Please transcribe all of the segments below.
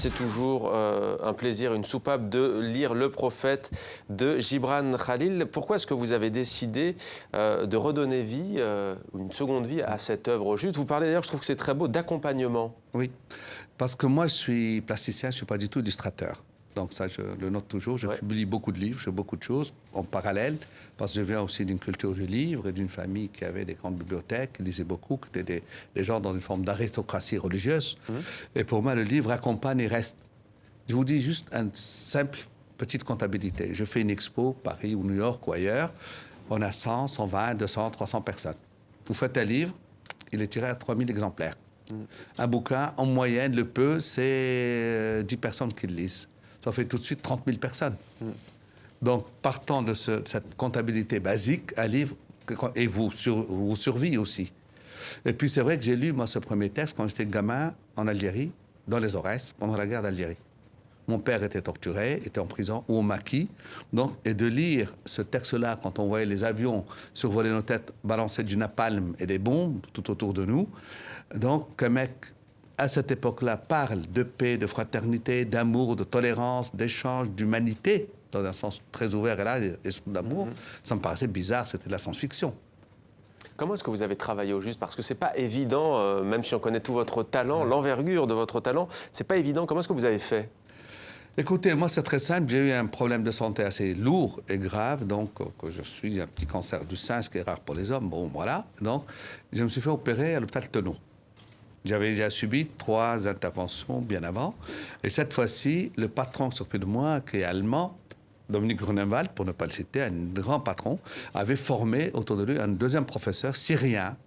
c'est toujours un plaisir, une soupape de lire Le Prophète de Gibran Khalil. Pourquoi est-ce que vous avez décidé de redonner vie, une seconde vie à cette œuvre au juste? Vous parlez d'ailleurs, je trouve que c'est très beau, d'accompagnement. Oui, parce que moi je suis plasticien, je ne suis pas du tout illustrateur. Donc ça, je le note toujours. Je publie beaucoup de livres, je fais beaucoup de choses en parallèle, parce que je viens aussi d'une culture du livre et d'une famille qui avait des grandes bibliothèques, qui lisait beaucoup, qui étaient des gens dans une forme d'aristocratie religieuse. Et pour moi, le livre accompagne et reste. Je vous dis juste une simple petite comptabilité. Je fais une expo, Paris ou New York ou ailleurs, on a 100, 120, 200, 300 personnes. Vous faites un livre, il est tiré à 3000 exemplaires. Un bouquin, en moyenne, le peu, c'est 10 personnes qui le lisent. Ça fait tout de suite 30 000 personnes. Donc, partant de cette comptabilité basique, un livre, et vous survit aussi. Et puis, c'est vrai que j'ai lu, moi, ce premier texte quand j'étais gamin en Algérie, dans les Aurès, pendant la guerre d'Algérie. Mon père était torturé, était en prison ou au maquis. Donc, et de lire ce texte-là, quand on voyait les avions survoler nos têtes, balancer du napalm et des bombes tout autour de nous, donc, qu'un mec, à cette époque-là, parle de paix, de fraternité, d'amour, de tolérance, d'échange, d'humanité, dans un sens très ouvert et là, et d'amour, ça me paraissait bizarre, c'était de la science-fiction. Comment est-ce que vous avez travaillé au juste? Parce que c'est pas évident, même si on connaît tout votre talent, l'envergure de votre talent, c'est pas évident. Comment est-ce que vous avez fait? Écoutez, moi, c'est très simple. J'ai eu un problème de santé assez lourd et grave, donc que je suis un petit cancer du sein, ce qui est rare pour les hommes. Bon, voilà. Donc, je me suis fait opérer à l'hôpital Tenon. J'avais déjà subi 3 interventions bien avant. Et cette fois-ci, le patron qui s'occupait de moi, qui est allemand, Dominique Grunewald, pour ne pas le citer, un grand patron, avait formé autour de lui un deuxième professeur syrien,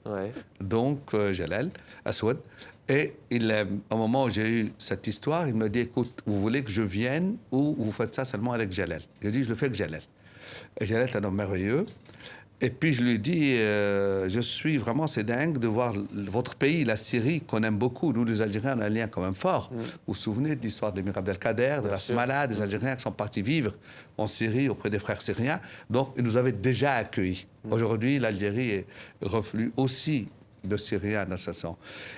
donc Jalal Aswad. Et au moment où j'ai eu cette histoire, il me dit, écoute, vous voulez que je vienne ou vous faites ça seulement avec Jalal? Je dis, je le fais avec Jalal. Et Jalal est un homme merveilleux. Et puis je lui ai dit, je suis vraiment, c'est dingue de voir votre pays, la Syrie, qu'on aime beaucoup. Nous, les Algériens, on a un lien quand même fort. Vous vous souvenez de l'histoire de Mir Abdelkader, de la Smala, des Algériens qui sont partis vivre en Syrie auprès des frères syriens. Donc, ils nous avaient déjà accueillis. Aujourd'hui, l'Algérie est reflue aussi de Syriens dans ce sens.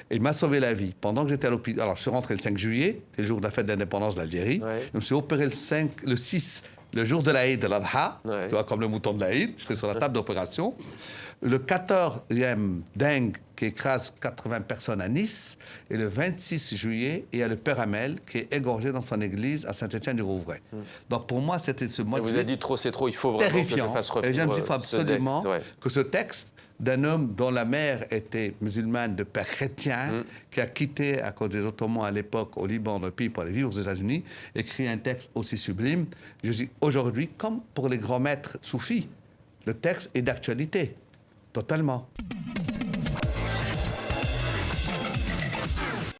Et il m'a sauvé la vie. Pendant que j'étais à l'hôpital, alors je suis rentré le 5 juillet, c'est le jour de la fête d'indépendance de l'Algérie. Je me suis opéré le 6, le jour de l'Aïd de l'Adha, tu vois, comme le mouton de l'Aïd, j'étais sur la table d'opération. Le 14e dengue qui écrase 80 personnes à Nice. Et le 26 juillet, il y a le Père Hamel qui est égorgé dans son église à Saint-Étienne-du-Rouvray. Donc pour moi, c'était ce mois de juillet. Vous avez dit trop, c'est trop, il faut vraiment terrifiant. que je fasse revivre Et je me suis fait absolument texte, que ce texte d'un homme dont la mère était musulmane de père chrétien, qui a quitté à cause des Ottomans à l'époque au Liban, le pays, pour aller vivre aux États-Unis, écrit un texte aussi sublime. Je dis aujourd'hui, comme pour les grands maîtres soufis, le texte est d'actualité, totalement.